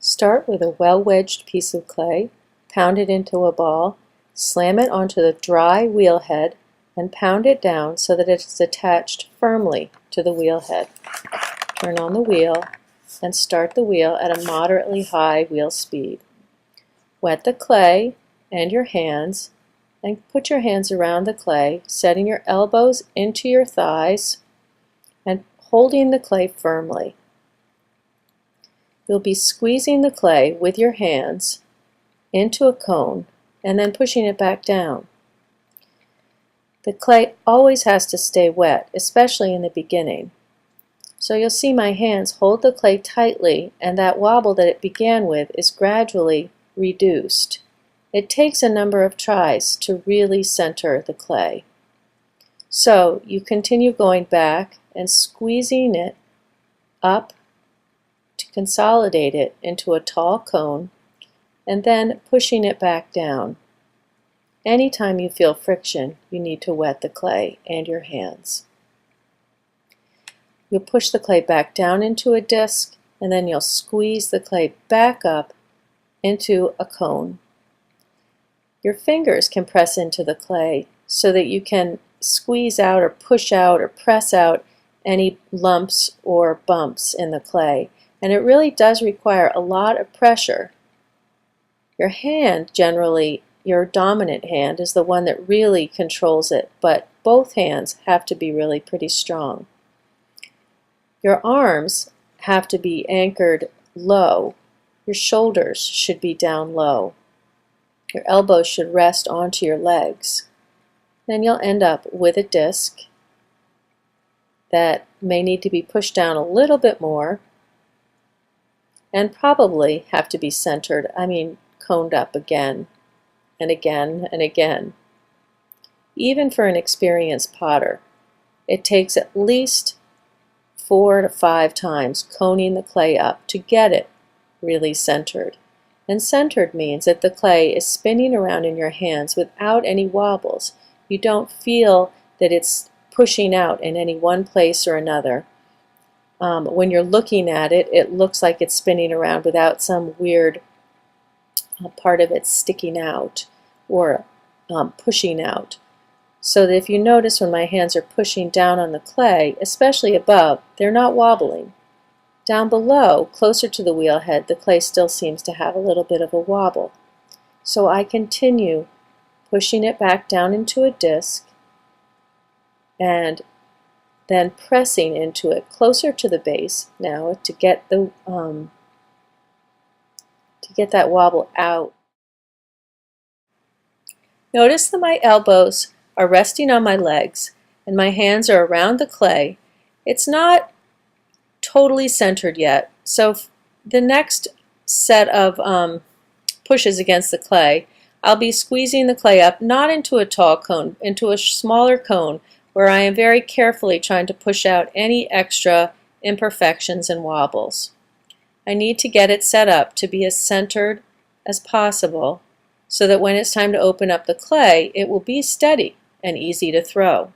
Start with a well-wedged piece of clay, pound it into a ball, slam it onto the dry wheel head, and pound it down so that it is attached firmly to the wheel head. Turn on the wheel and start the wheel at a moderately high wheel speed. Wet the clay and your hands, and put your hands around the clay, setting your elbows into your thighs and holding the clay firmly. You'll be squeezing the clay with your hands into a cone and then pushing it back down. The clay always has to stay wet, especially in the beginning. So you'll see my hands hold the clay tightly, and that wobble that it began with is gradually reduced. It takes a number of tries to really center the clay. So you continue going back and squeezing it up to consolidate it into a tall cone, and then pushing it back down. Anytime you feel friction, you need to wet the clay and your hands. You'll push the clay back down into a disc, and then you'll squeeze the clay back up into a cone. Your fingers can press into the clay so that you can squeeze out or push out or press out any lumps or bumps in the clay. And it really does require a lot of pressure. Your hand, generally, your dominant hand, is the one that really controls it, but both hands have to be really pretty strong. Your arms have to be anchored low. Your shoulders should be down low. Your elbows should rest onto your legs. Then you'll end up with a disc that may need to be pushed down a little bit more and probably have to be centered, coned up again and again and again. Even for an experienced potter, it takes at least 4 to 5 times coning the clay up to get it really centered. And centered means that the clay is spinning around in your hands without any wobbles. You don't feel that it's pushing out in any one place or another. When you're looking at it, it looks like it's spinning around without some weird part of it sticking out or pushing out. So that if you notice when my hands are pushing down on the clay, especially above, they're not wobbling. Down below, closer to the wheel head, the clay still seems to have a little bit of a wobble. So I continue pushing it back down into a disc and then pressing into it closer to the base now to get that wobble out. Notice that my elbows are resting on my legs and my hands are around the clay. It's not totally centered yet, so the next set of pushes against the clay, I'll be squeezing the clay up, not into a tall cone, into a smaller cone where I am very carefully trying to push out any extra imperfections and wobbles. I need to get it set up to be as centered as possible so that when it's time to open up the clay, it will be steady and easy to throw.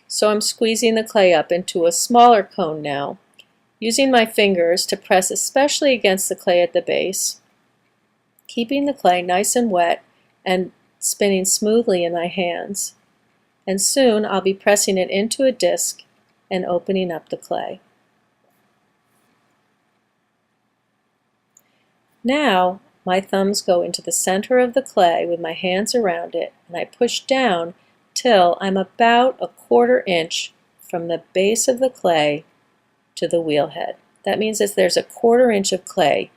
So I'm squeezing the clay up into a smaller cone now, using my fingers to press especially against the clay at the base, keeping the clay nice and wet and spinning smoothly in my hands. And soon I'll be pressing it into a disc and opening up the clay. Now my thumbs go into the center of the clay with my hands around it, and I push down till I'm about a 1/4 inch from the base of the clay to the wheel head. That means that there's a 1/4 inch of clay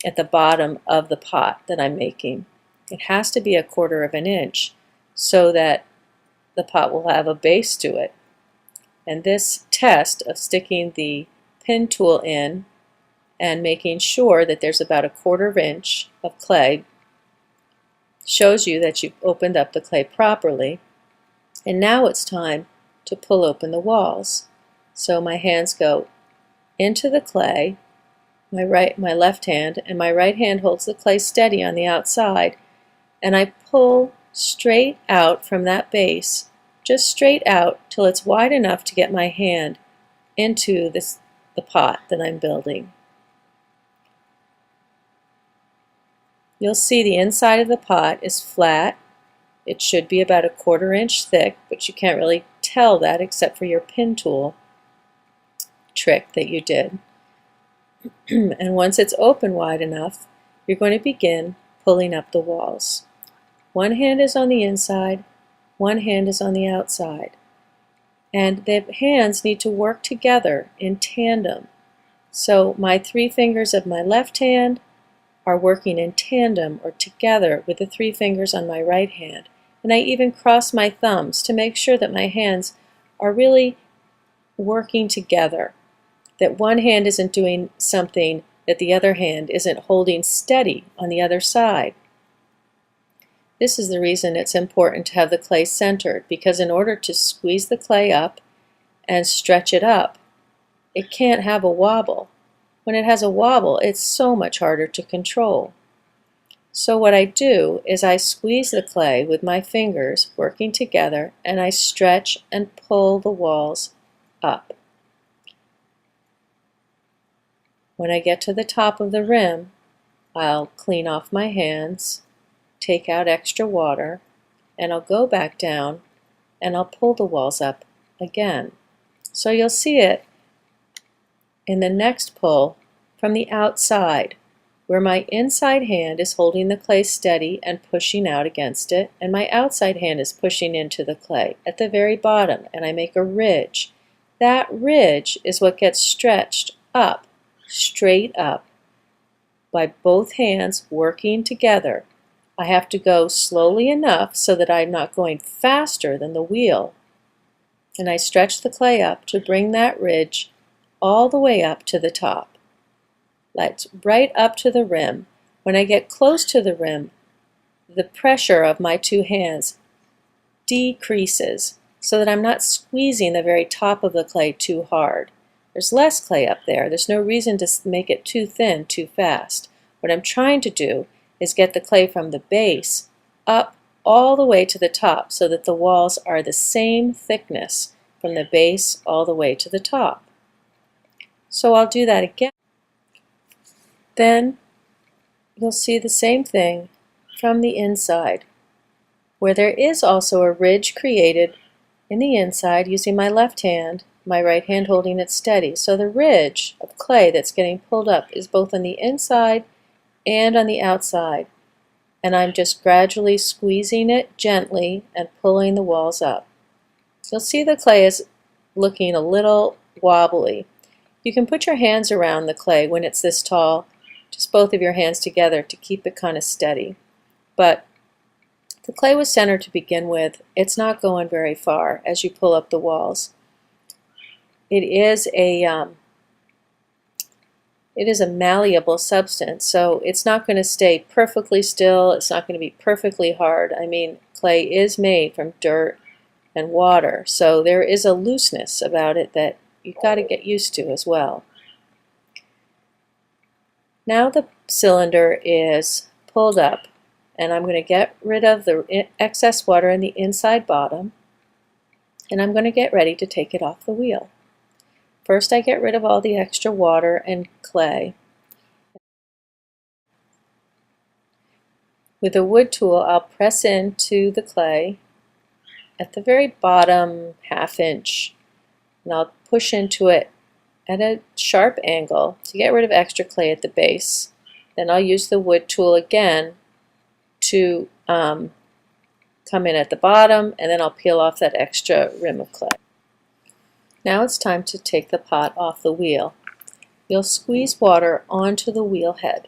at the bottom of the pot that I'm making. It has to be a 1/4 of an inch so that the pot will have a base to it. And this test of sticking the pin tool in and making sure that there's about a 1/4 inch of clay shows you that you've opened up the clay properly. And now it's time to pull open the walls. So my hands go into the clay, my left hand, and my right hand holds the clay steady on the outside, and I pull straight out from that base, just straight out till it's wide enough to get my hand into the pot that I'm building. You'll see the inside of the pot is flat. It should be about 1/4 inch thick, but you can't really tell that except for your pin tool trick that you did. And once it's open wide enough, you're going to begin pulling up the walls. One hand is on the inside, one hand is on the outside. And the hands need to work together in tandem. So my 3 fingers of my left hand are working in tandem or together with the 3 fingers on my right hand. And I even cross my thumbs to make sure that my hands are really working together, that one hand isn't doing something that the other hand isn't holding steady on the other side. This is the reason it's important to have the clay centered, because in order to squeeze the clay up and stretch it up, it can't have a wobble. When it has a wobble, it's so much harder to control. So what I do is I squeeze the clay with my fingers working together, and I stretch and pull the walls up. When I get to the top of the rim, I'll clean off my hands, take out extra water, and I'll go back down and I'll pull the walls up again. So you'll see it in the next pull from the outside, where my inside hand is holding the clay steady and pushing out against it, and my outside hand is pushing into the clay at the very bottom, and I make a ridge. That ridge is what gets stretched up, straight up, by both hands working together. I have to go slowly enough so that I'm not going faster than the wheel, and I stretch the clay up to bring that ridge all the way up to the top. That's right up to the rim. When I get close to the rim, the pressure of my 2 hands decreases so that I'm not squeezing the very top of the clay too hard. There's less clay up there. There's no reason to make it too thin too fast. What I'm trying to do is get the clay from the base up all the way to the top so that the walls are the same thickness from the base all the way to the top. So I'll do that again. Then you'll see the same thing from the inside, where there is also a ridge created in the inside using my left hand, my right hand holding it steady. So the ridge of clay that's getting pulled up is both on the inside and on the outside. And I'm just gradually squeezing it gently and pulling the walls up. You'll see the clay is looking a little wobbly. You can put your hands around the clay when it's this tall, just both of your hands together to keep it kind of steady. But the clay was centered to begin with. It's not going very far as you pull up the walls. It is a malleable substance, so it's not going to stay perfectly still. It's not going to be perfectly hard. I mean, clay is made from dirt and water, so there is a looseness about it that you've got to get used to as well. Now the cylinder is pulled up, and I'm going to get rid of the excess water in the inside bottom, and I'm going to get ready to take it off the wheel. First, I get rid of all the extra water and clay. With a wood tool, I'll press into the clay at the very bottom 1/2 inch, and I'll push into it at a sharp angle to get rid of extra clay at the base. Then I'll use the wood tool again to come in at the bottom, and then I'll peel off that extra rim of clay. Now it's time to take the pot off the wheel. You'll squeeze water onto the wheel head.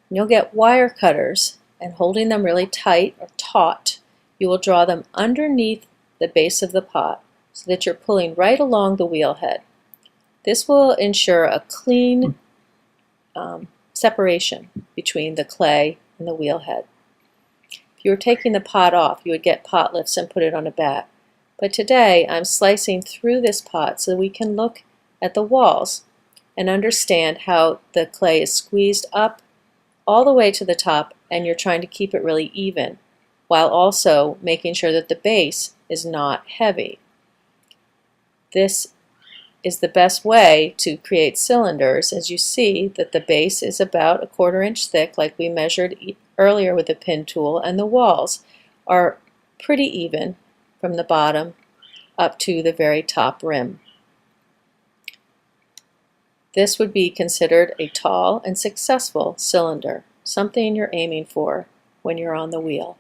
And you'll get wire cutters, and holding them really tight or taut, you will draw them underneath the base of the pot so that you're pulling right along the wheel head. This will ensure a clean separation between the clay and the wheel head. If you were taking the pot off, you would get pot lifts and put it on a bat. But today I'm slicing through this pot so we can look at the walls and understand how the clay is squeezed up all the way to the top, and you're trying to keep it really even while also making sure that the base is not heavy. This is the best way to create cylinders. As you see that the base is about 1/4 inch thick, like we measured earlier with the pin tool, and the walls are pretty even from the bottom up to the very top rim. This would be considered a tall and successful cylinder, something you're aiming for when you're on the wheel.